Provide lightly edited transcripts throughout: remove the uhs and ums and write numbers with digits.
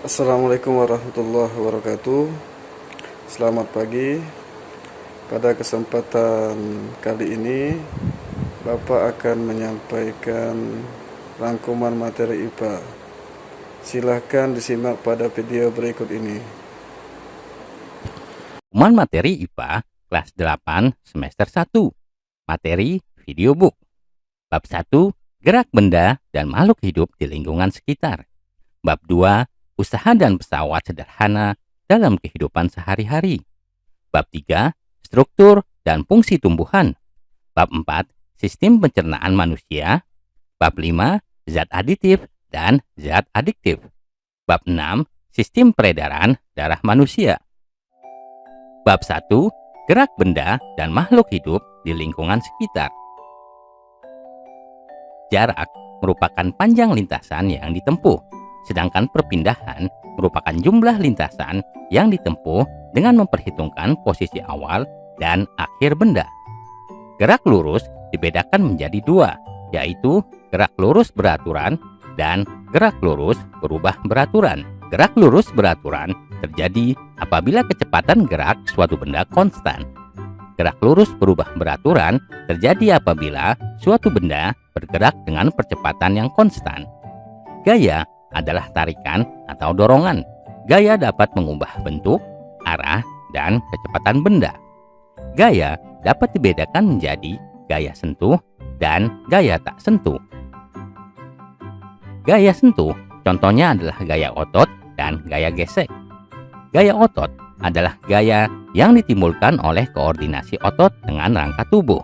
Assalamualaikum warahmatullahi wabarakatuh. Selamat pagi. Pada kesempatan kali ini, Bapak akan menyampaikan rangkuman materi IPA. Silahkan disimak pada video berikut ini. Rangkuman materi IPA kelas 8 semester 1. Materi video book. Bab 1, gerak benda dan makhluk hidup di lingkungan sekitar. Bab 2, usaha dan pesawat sederhana dalam kehidupan sehari-hari. Bab 3, struktur dan fungsi tumbuhan. Bab 4, sistem pencernaan manusia. Bab 5, zat aditif dan zat adiktif. Bab 6, sistem peredaran darah manusia. Bab 1, gerak benda dan makhluk hidup di lingkungan sekitar. Jarak merupakan panjang lintasan yang ditempuh, sedangkan perpindahan merupakan jumlah lintasan yang ditempuh dengan memperhitungkan posisi awal dan akhir benda. Gerak lurus dibedakan menjadi dua, yaitu gerak lurus beraturan dan gerak lurus berubah beraturan. Gerak lurus beraturan terjadi apabila kecepatan gerak suatu benda konstan. Gerak lurus berubah beraturan terjadi apabila suatu benda bergerak dengan percepatan yang konstan. Gaya adalah tarikan atau dorongan. Gaya dapat mengubah bentuk, arah, dan kecepatan benda. Gaya dapat dibedakan menjadi gaya sentuh dan gaya tak sentuh. Gaya sentuh contohnya adalah gaya otot dan gaya gesek. Gaya otot adalah gaya yang ditimbulkan oleh koordinasi otot dengan rangka tubuh.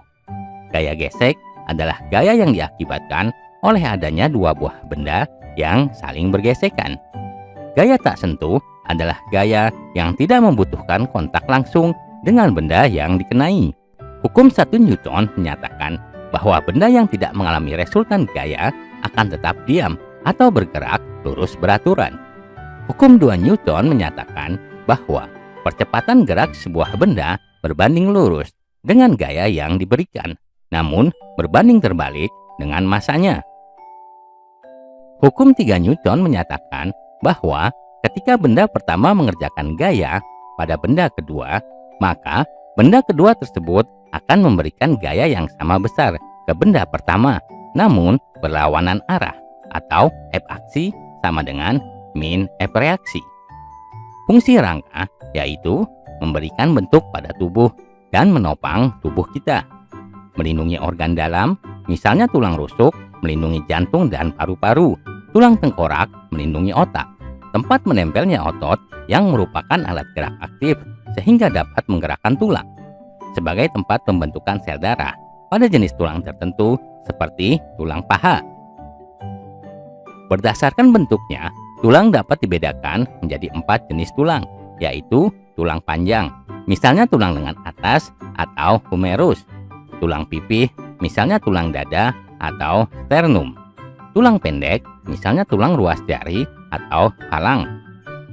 Gaya gesek adalah gaya yang diakibatkan oleh adanya dua buah benda yang saling bergesekan. Gaya tak sentuh adalah gaya yang tidak membutuhkan kontak langsung dengan benda yang dikenai. Hukum 1 Newton menyatakan bahwa benda yang tidak mengalami resultan gaya akan tetap diam atau bergerak lurus beraturan. Hukum 2 Newton menyatakan bahwa percepatan gerak sebuah benda berbanding lurus dengan gaya yang diberikan, namun berbanding terbalik dengan masanya. Hukum 3 Newton menyatakan bahwa ketika benda pertama mengerjakan gaya pada benda kedua, maka benda kedua tersebut akan memberikan gaya yang sama besar ke benda pertama, namun berlawanan arah, atau F aksi sama dengan min F reaksi. Fungsi rangka yaitu memberikan bentuk pada tubuh dan menopang tubuh kita, melindungi organ dalam, misalnya tulang rusuk, melindungi jantung dan paru-paru. Tulang tengkorak melindungi otak. Tempat menempelnya otot yang merupakan alat gerak aktif sehingga dapat menggerakkan tulang. Sebagai tempat pembentukan sel darah pada jenis tulang tertentu seperti tulang paha. Berdasarkan bentuknya, tulang dapat dibedakan menjadi 4 jenis tulang, yaitu tulang panjang, misalnya tulang lengan atas atau humerus. Tulang pipih, misalnya tulang dada atau sternum. Tulang pendek, misalnya tulang ruas jari atau halang.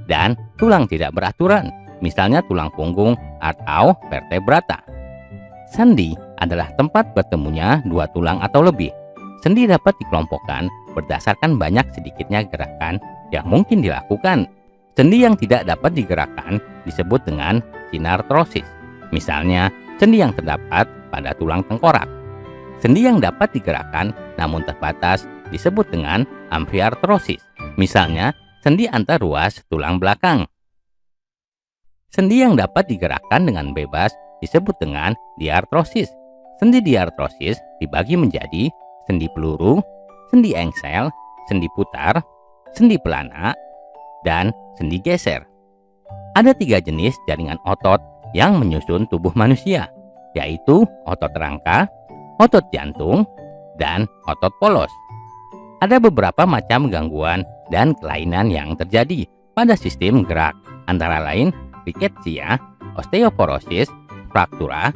Dan tulang tidak beraturan, misalnya tulang punggung atau vertebrata. Sendi adalah tempat bertemunya dua tulang atau lebih. Sendi dapat dikelompokkan berdasarkan banyak sedikitnya gerakan yang mungkin dilakukan. Sendi yang tidak dapat digerakkan disebut dengan sinartrosis. Misalnya, sendi yang terdapat pada tulang tengkorak. Sendi yang dapat digerakkan namun terbatas disebut dengan amfiartrosis. Misalnya, sendi antar ruas tulang belakang. Sendi yang dapat digerakkan dengan bebas disebut dengan diartrosis. Sendi diartrosis dibagi menjadi sendi peluru, sendi engsel, sendi putar, sendi pelana, dan sendi geser. Ada 3 jenis jaringan otot yang menyusun tubuh manusia, yaitu otot rangka, otot jantung, dan otot polos. Ada beberapa macam gangguan dan kelainan yang terjadi pada sistem gerak, antara lain rickettsia, osteoporosis, fraktura,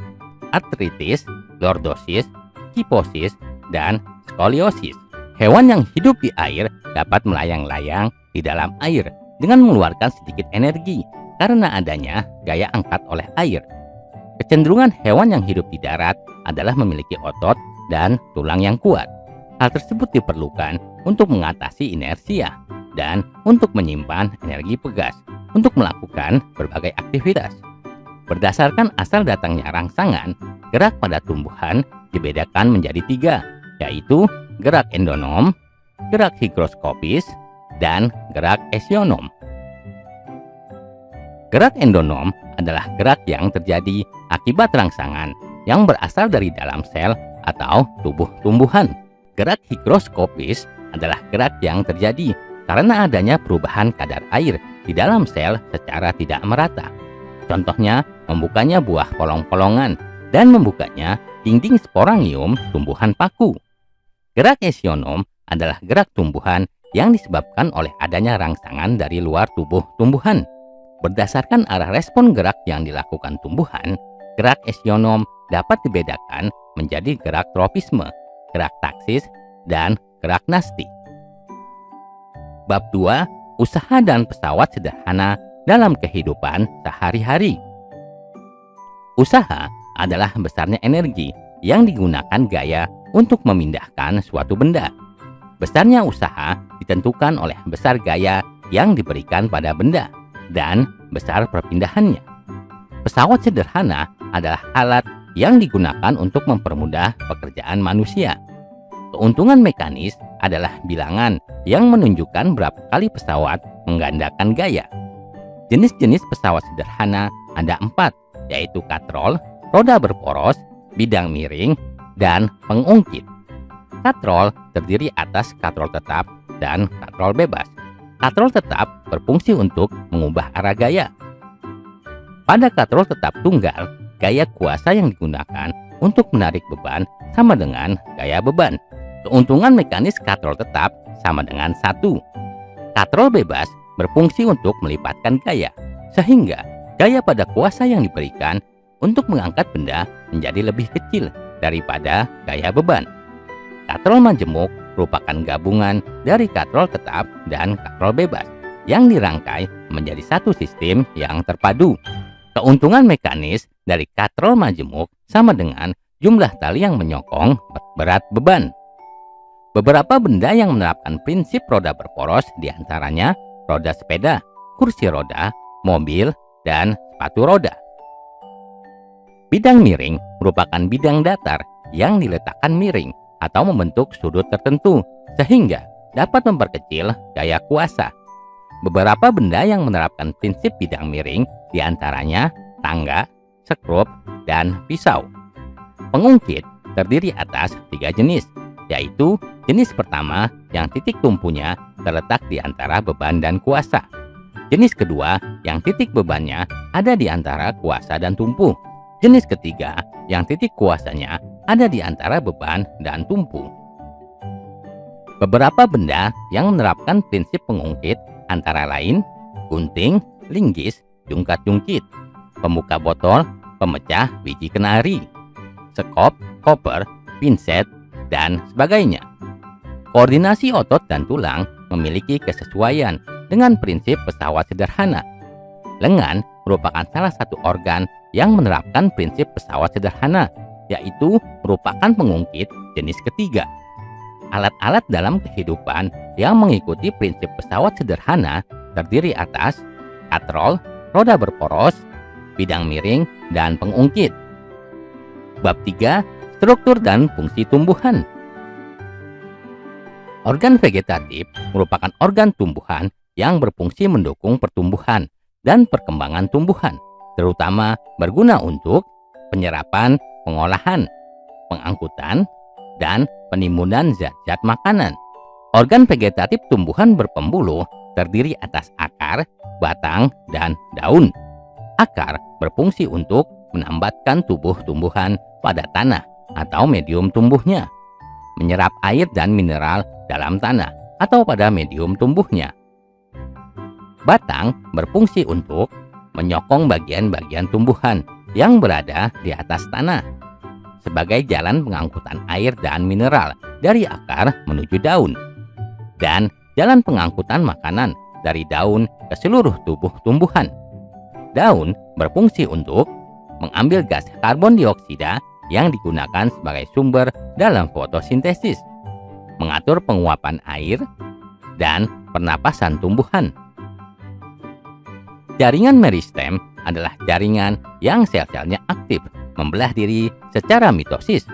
artritis, lordosis, kiposis, dan skoliosis. Hewan yang hidup di air dapat melayang-layang di dalam air dengan mengeluarkan sedikit energi karena adanya gaya angkat oleh air. Kecenderungan hewan yang hidup di darat adalah memiliki otot dan tulang yang kuat. Hal tersebut diperlukan untuk mengatasi inersia dan untuk menyimpan energi pegas untuk melakukan berbagai aktivitas. Berdasarkan asal datangnya rangsangan, gerak pada tumbuhan dibedakan menjadi 3, yaitu gerak endonom, gerak higroskopis, dan gerak esionom. Gerak endonom adalah gerak yang terjadi akibat rangsangan yang berasal dari dalam sel atau tubuh tumbuhan. Gerak higroskopis adalah gerak yang terjadi karena adanya perubahan kadar air di dalam sel secara tidak merata. Contohnya, membukanya buah polong-polongan dan membukanya dinding sporangium tumbuhan paku. Gerak esionom adalah gerak tumbuhan yang disebabkan oleh adanya rangsangan dari luar tubuh tumbuhan. Berdasarkan arah respon gerak yang dilakukan tumbuhan, gerak esionom dapat dibedakan menjadi gerak tropisme, gerak taksis, dan gerak nasti. Bab 2. Usaha dan pesawat sederhana dalam kehidupan sehari-hari. Usaha adalah besarnya energi yang digunakan gaya untuk memindahkan suatu benda. Besarnya usaha ditentukan oleh besar gaya yang diberikan pada benda dan besar perpindahannya. Pesawat sederhana adalah alat yang digunakan untuk mempermudah pekerjaan manusia. Keuntungan mekanis adalah bilangan yang menunjukkan berapa kali pesawat menggandakan gaya. Jenis-jenis pesawat sederhana ada 4, yaitu katrol, roda berporos, bidang miring, dan pengungkit. Katrol terdiri atas katrol tetap dan katrol bebas. Katrol tetap berfungsi untuk mengubah arah gaya. Pada katrol tetap tunggal, gaya kuasa yang digunakan untuk menarik beban sama dengan gaya beban. Keuntungan mekanis katrol tetap sama dengan 1. Katrol bebas berfungsi untuk melipatkan gaya, sehingga gaya pada kuasa yang diberikan untuk mengangkat benda menjadi lebih kecil daripada gaya beban. Katrol majemuk merupakan gabungan dari katrol tetap dan katrol bebas yang dirangkai menjadi satu sistem yang terpadu. Keuntungan mekanis dari katrol majemuk sama dengan jumlah tali yang menyokong berat beban. Beberapa benda yang menerapkan prinsip roda berporos diantaranya roda sepeda, kursi roda, mobil, dan sepatu roda. Bidang miring merupakan bidang datar yang diletakkan miring atau membentuk sudut tertentu sehingga dapat memperkecil gaya kuasa. Beberapa benda yang menerapkan prinsip bidang miring diantaranya tangga, skrup, dan pisau. Pengungkit terdiri atas 3 jenis, yaitu jenis pertama yang titik tumpunya terletak di antara beban dan kuasa. Jenis kedua yang titik bebannya ada di antara kuasa dan tumpu. Jenis ketiga yang titik kuasanya ada di antara beban dan tumpu. Beberapa benda yang menerapkan prinsip pengungkit antara lain gunting, linggis, jungkat-jungkit, pembuka botol, pemecah biji kenari, sekop, koper, pinset, dan sebagainya. Koordinasi otot dan tulang memiliki kesesuaian dengan prinsip pesawat sederhana. Lengan merupakan salah satu organ yang menerapkan prinsip pesawat sederhana, yaitu merupakan pengungkit jenis ketiga. Alat-alat dalam kehidupan yang mengikuti prinsip pesawat sederhana terdiri atas katrol, roda berporos, bidang miring, dan pengungkit. Bab 3. Struktur dan fungsi tumbuhan. Organ vegetatif merupakan organ tumbuhan yang berfungsi mendukung pertumbuhan dan perkembangan tumbuhan, terutama berguna untuk penyerapan, pengolahan, pengangkutan, dan penimbunan zat-zat makanan. Organ vegetatif tumbuhan berpembuluh terdiri atas akar, batang, dan daun. Akar berfungsi untuk menambatkan tubuh tumbuhan pada tanah atau medium tumbuhnya, menyerap air dan mineral dalam tanah atau pada medium tumbuhnya. Batang berfungsi untuk menyokong bagian-bagian tumbuhan yang berada di atas tanah sebagai jalan pengangkutan air dan mineral dari akar menuju daun, dan jalan pengangkutan makanan dari daun ke seluruh tubuh tumbuhan. Daun berfungsi untuk mengambil gas karbon dioksida yang digunakan sebagai sumber dalam fotosintesis. mengatur penguapan air dan pernapasan tumbuhan. Jaringan meristem adalah jaringan yang sel-selnya aktif membelah diri secara mitosis.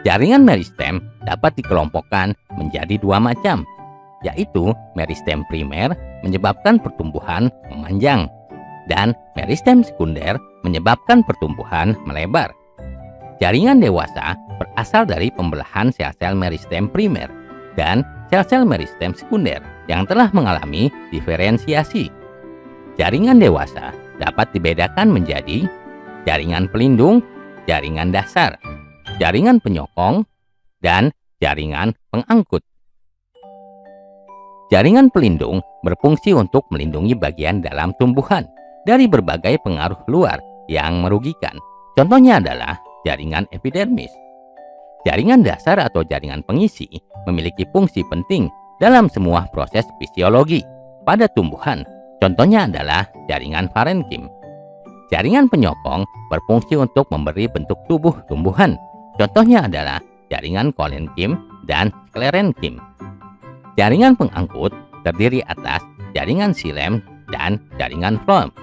Jaringan meristem dapat dikelompokkan menjadi dua macam, yaitu meristem primer menyebabkan pertumbuhan memanjang dan meristem sekunder menyebabkan pertumbuhan melebar. Jaringan dewasa berasal dari pembelahan sel-sel meristem primer dan sel-sel meristem sekunder yang telah mengalami diferensiasi. Jaringan dewasa dapat dibedakan menjadi jaringan pelindung, jaringan dasar, jaringan penyokong, dan jaringan pengangkut. Jaringan pelindung berfungsi untuk melindungi bagian dalam tumbuhan dari berbagai pengaruh luar yang merugikan. Contohnya adalah jaringan epidermis. Jaringan dasar atau jaringan pengisi memiliki fungsi penting dalam semua proses fisiologi pada tumbuhan. Contohnya adalah jaringan parenkim. Jaringan penyokong berfungsi untuk memberi bentuk tubuh tumbuhan. Contohnya adalah jaringan kolenkim dan sklerenkim. Jaringan pengangkut terdiri atas jaringan xilem dan jaringan phloem.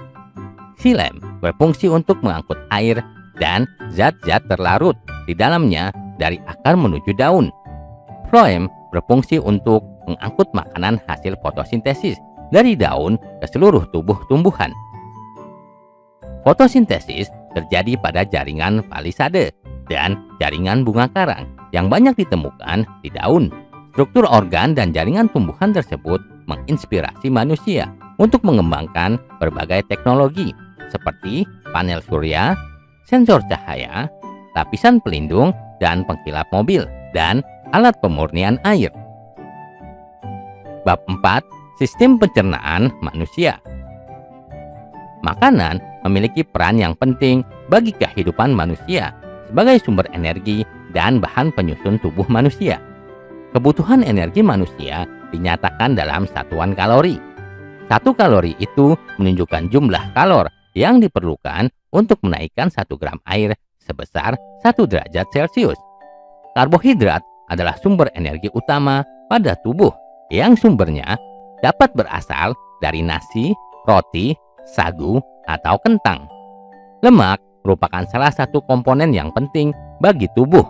Xilem berfungsi untuk mengangkut air dan zat-zat terlarut di dalamnya dari akar menuju daun. Phloem berfungsi untuk mengangkut makanan hasil fotosintesis dari daun ke seluruh tubuh tumbuhan. Fotosintesis terjadi pada jaringan palisade dan jaringan bunga karang yang banyak ditemukan di daun. Struktur organ dan jaringan tumbuhan tersebut menginspirasi manusia untuk mengembangkan berbagai teknologi seperti panel surya, sensor cahaya, lapisan pelindung dan pengkilap mobil, dan alat pemurnian air. Bab 4. Sistem pencernaan manusia. Makanan memiliki peran yang penting bagi kehidupan manusia sebagai sumber energi dan bahan penyusun tubuh manusia. Kebutuhan energi manusia dinyatakan dalam satuan kalori. 1 kalori itu menunjukkan jumlah kalor yang diperlukan untuk menaikkan 1 gram air sebesar 1 derajat Celcius. Karbohidrat adalah sumber energi utama pada tubuh yang sumbernya dapat berasal dari nasi, roti, sagu, atau kentang. Lemak merupakan salah satu komponen yang penting bagi tubuh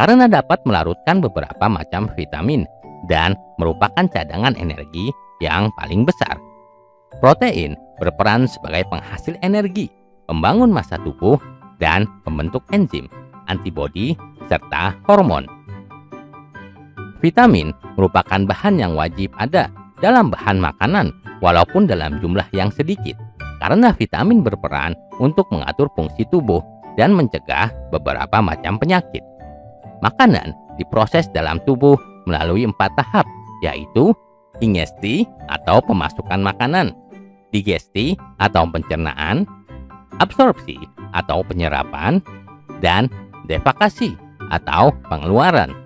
karena dapat melarutkan beberapa macam vitamin dan merupakan cadangan energi yang paling besar. Protein berperan sebagai penghasil energi, pembangun massa tubuh, dan pembentuk enzim, antibodi, serta hormon. Vitamin merupakan bahan yang wajib ada dalam bahan makanan walaupun dalam jumlah yang sedikit, karena vitamin berperan untuk mengatur fungsi tubuh dan mencegah beberapa macam penyakit. Makanan diproses dalam tubuh melalui 4 tahap, yaitu ingesti atau pemasukan makanan, digesti atau pencernaan, absorpsi atau penyerapan, dan defekasi atau pengeluaran.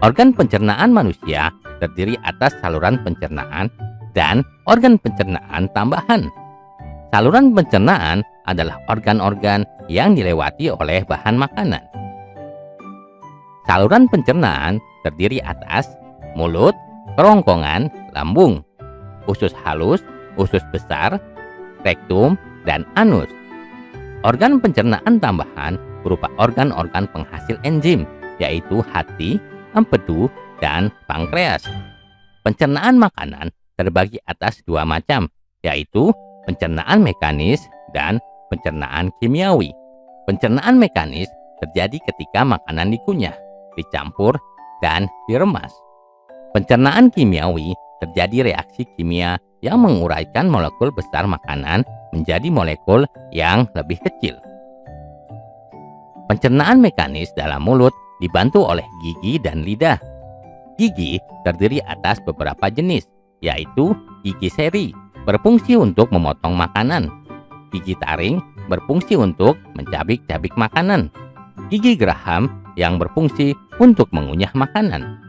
Organ pencernaan manusia terdiri atas saluran pencernaan dan organ pencernaan tambahan. Saluran pencernaan adalah organ-organ yang dilewati oleh bahan makanan. Saluran pencernaan terdiri atas mulut, kerongkongan, lambung, usus halus, usus besar, rektum, dan anus. Organ pencernaan tambahan berupa organ-organ penghasil enzim, yaitu hati, empedu, dan pankreas. Pencernaan makanan terbagi atas 2 macam, yaitu pencernaan mekanis dan pencernaan kimiawi. Pencernaan mekanis terjadi ketika makanan dikunyah, dicampur, dan diremas. Pencernaan kimiawi terjadi reaksi kimia yang menguraikan molekul besar makanan menjadi molekul yang lebih kecil. Pencernaan mekanis dalam mulut dibantu oleh gigi dan lidah. Gigi terdiri atas beberapa jenis, yaitu gigi seri, berfungsi untuk memotong makanan. Gigi taring berfungsi untuk mencabik-cabik makanan. Gigi geraham yang berfungsi untuk mengunyah makanan.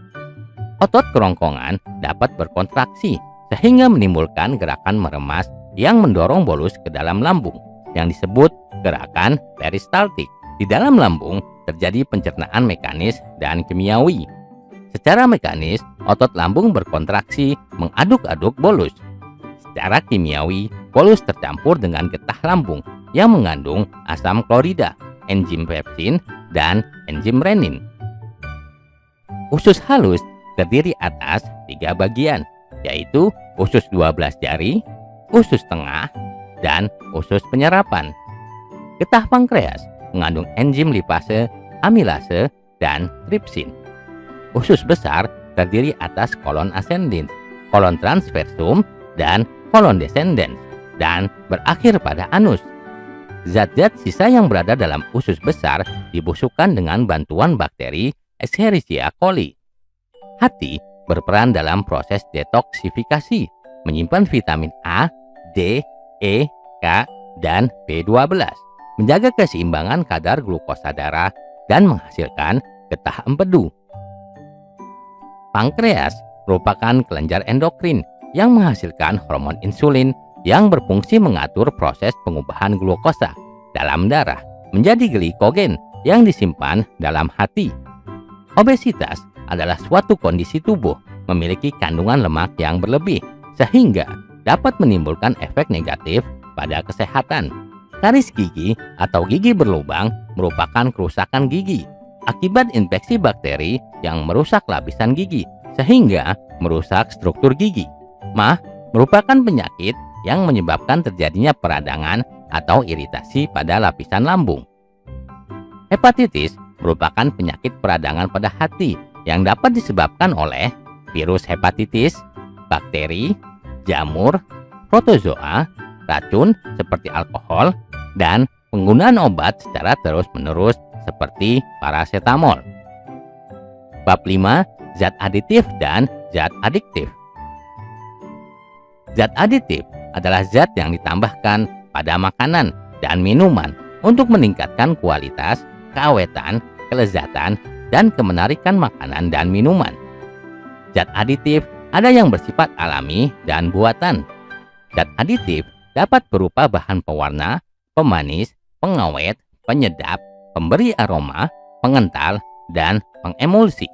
Otot kerongkongan dapat berkontraksi sehingga menimbulkan gerakan meremas yang mendorong bolus ke dalam lambung yang disebut gerakan peristaltik. Di dalam lambung terjadi pencernaan mekanis dan kimiawi. Secara mekanis, otot lambung berkontraksi mengaduk-aduk bolus. Secara kimiawi, bolus tercampur dengan getah lambung yang mengandung asam klorida, enzim pepsin, dan enzim renin. Usus halus terdiri atas 3 bagian, yaitu usus 12 jari, usus tengah, dan usus penyerapan. Getah pankreas mengandung enzim lipase, amilase, dan tripsin. Usus besar terdiri atas kolon ascendens, kolon transversum, dan kolon descendens, dan berakhir pada anus. Zat-zat sisa yang berada dalam usus besar dibusukkan dengan bantuan bakteri Escherichia coli. Hati berperan dalam proses detoksifikasi, menyimpan vitamin A, D, E, K, dan B12, menjaga keseimbangan kadar glukosa darah, dan menghasilkan getah empedu. Pankreas merupakan kelenjar endokrin yang menghasilkan hormon insulin yang berfungsi mengatur proses pengubahan glukosa dalam darah menjadi glikogen yang disimpan dalam hati. Obesitas adalah suatu kondisi tubuh memiliki kandungan lemak yang berlebih sehingga dapat menimbulkan efek negatif pada kesehatan. Karies gigi atau gigi berlubang merupakan kerusakan gigi akibat infeksi bakteri yang merusak lapisan gigi sehingga merusak struktur gigi. MAH merupakan penyakit yang menyebabkan terjadinya peradangan atau iritasi pada lapisan lambung. Hepatitis merupakan penyakit peradangan pada hati yang dapat disebabkan oleh virus hepatitis, bakteri, jamur, protozoa, racun seperti alkohol, dan penggunaan obat secara terus-menerus seperti paracetamol. Bab 5. Zat aditif dan zat adiktif. Zat aditif adalah zat yang ditambahkan pada makanan dan minuman untuk meningkatkan kualitas, keawetan, kelezatan, dan kemenarikan makanan dan minuman. Zat aditif ada yang bersifat alami dan buatan. Zat aditif dapat berupa bahan pewarna, pemanis, pengawet, penyedap, pemberi aroma, pengental, dan pengemulsi.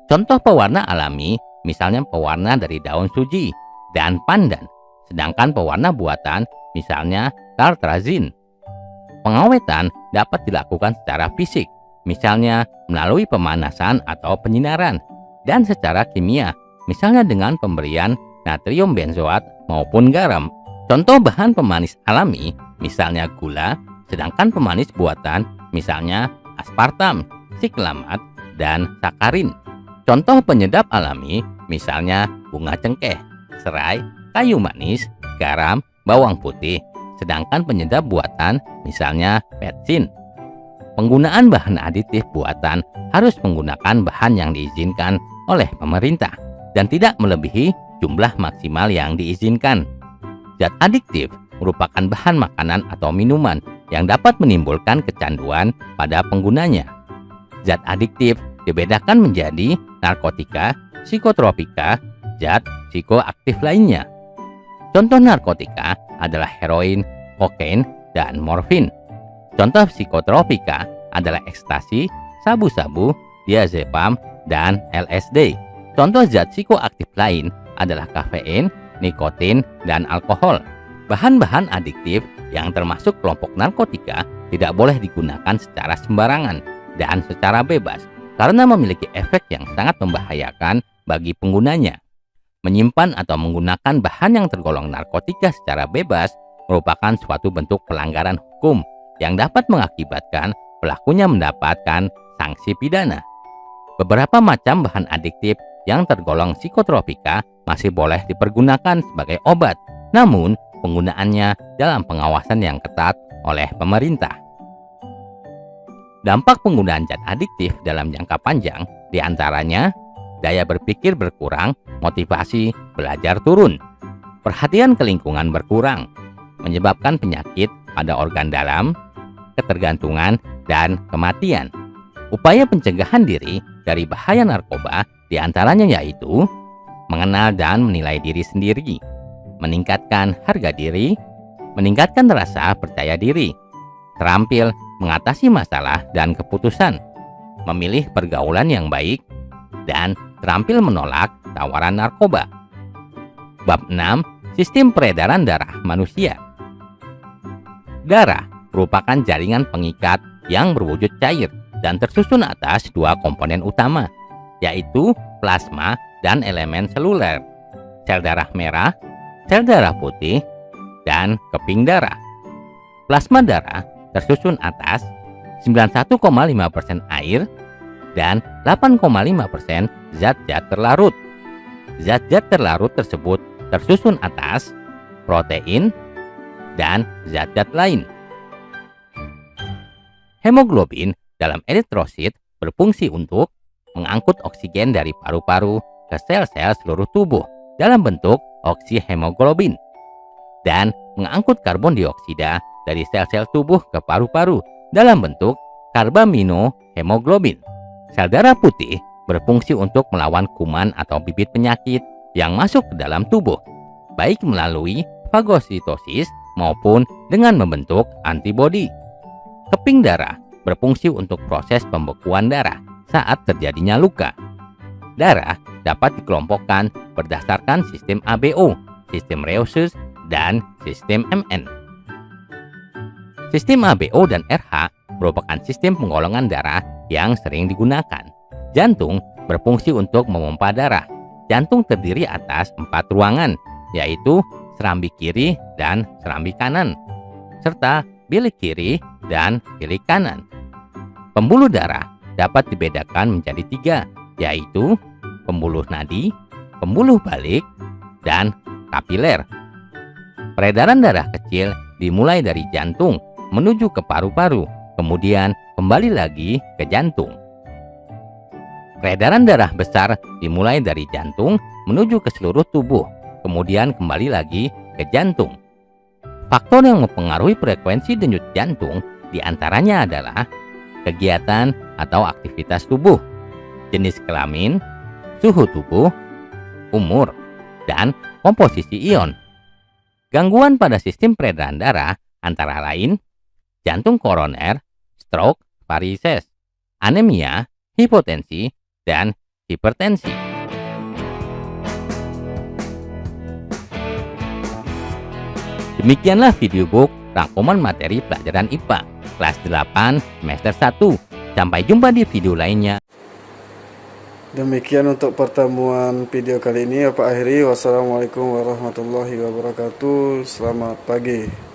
Contoh pewarna alami misalnya pewarna dari daun suji dan pandan, sedangkan pewarna buatan misalnya tartrazin. Pengawetan dapat dilakukan secara fisik, misalnya melalui pemanasan atau penyinaran, dan secara kimia, misalnya dengan pemberian natrium benzoat maupun garam. Contoh bahan pemanis alami misalnya gula, sedangkan pemanis buatan misalnya aspartam, siklamat, dan sakarin. Contoh penyedap alami misalnya bunga cengkeh, serai, kayu manis, garam, bawang putih, sedangkan penyedap buatan misalnya petsin. Penggunaan bahan aditif buatan harus menggunakan bahan yang diizinkan oleh pemerintah dan tidak melebihi jumlah maksimal yang diizinkan. Zat adiktif merupakan bahan makanan atau minuman yang dapat menimbulkan kecanduan pada penggunanya. Zat adiktif dibedakan menjadi narkotika, psikotropika, zat psikoaktif lainnya. Contoh narkotika adalah heroin, kokain, dan morfin. Contoh psikotropika adalah ekstasi, sabu-sabu, diazepam, dan LSD. Contoh zat psikoaktif lain adalah kafein, nikotin, dan alkohol. Bahan-bahan adiktif yang termasuk kelompok narkotika tidak boleh digunakan secara sembarangan dan secara bebas karena memiliki efek yang sangat membahayakan bagi penggunanya. Menyimpan atau menggunakan bahan yang tergolong narkotika secara bebas merupakan suatu bentuk pelanggaran hukum yang dapat mengakibatkan pelakunya mendapatkan sanksi pidana. Beberapa macam bahan adiktif yang tergolong psikotropika masih boleh dipergunakan sebagai obat, namun penggunaannya dalam pengawasan yang ketat oleh pemerintah. Dampak penggunaan zat adiktif dalam jangka panjang diantaranya daya berpikir berkurang, motivasi belajar turun, perhatian ke lingkungan berkurang, menyebabkan penyakit pada organ dalam, ketergantungan, dan kematian. Upaya pencegahan diri dari bahaya narkoba diantaranya yaitu mengenal dan menilai diri sendiri, meningkatkan harga diri, meningkatkan rasa percaya diri, terampil mengatasi masalah dan keputusan, memilih pergaulan yang baik, dan terampil menolak tawaran narkoba. Bab 6. Sistem peredaran darah manusia. Darah merupakan jaringan pengikat yang berwujud cair dan tersusun atas dua komponen utama, yaitu plasma dan elemen seluler, sel darah merah, sel darah putih, dan keping darah. Plasma darah tersusun atas 91,5% air dan 8,5% zat-zat terlarut. Zat-zat terlarut tersebut tersusun atas protein dan zat-zat lain. Hemoglobin dalam eritrosit berfungsi untuk mengangkut oksigen dari paru-paru ke sel-sel seluruh tubuh dalam bentuk oksihemoglobin dan mengangkut karbon dioksida dari sel-sel tubuh ke paru-paru dalam bentuk karbaminohemoglobin. Sel darah putih berfungsi untuk melawan kuman atau bibit penyakit yang masuk ke dalam tubuh, baik melalui fagositosis maupun dengan membentuk antibodi. Keping darah berfungsi untuk proses pembekuan darah saat terjadinya luka. Darah dapat dikelompokkan berdasarkan sistem ABO, sistem Rhesus, dan sistem MN. Sistem ABO dan RH merupakan sistem penggolongan darah yang sering digunakan. Jantung berfungsi untuk memompa darah. Jantung terdiri atas 4 ruangan, yaitu serambi kiri dan serambi kanan, serta bilik kiri dan bilik kanan. Pembuluh darah dapat dibedakan menjadi 3, yaitu pembuluh nadi, pembuluh balik, dan kapiler. Peredaran darah kecil dimulai dari jantung menuju ke paru-paru, kemudian kembali lagi ke jantung. Peredaran darah besar dimulai dari jantung menuju ke seluruh tubuh, kemudian kembali lagi ke jantung. Faktor yang mempengaruhi frekuensi denyut jantung diantaranya adalah kegiatan atau aktivitas tubuh, jenis kelamin, suhu tubuh, umur, dan komposisi ion. Gangguan pada sistem peredaran darah antara lain jantung koroner, stroke, varises, anemia, hipotensi, dan hipertensi. Demikianlah video book rangkuman materi pelajaran IPA kelas 8 semester 1. Sampai jumpa di video lainnya. Demikian untuk pertemuan video kali ini. Bapak akhiri. Wassalamualaikum warahmatullahi wabarakatuh. Selamat pagi.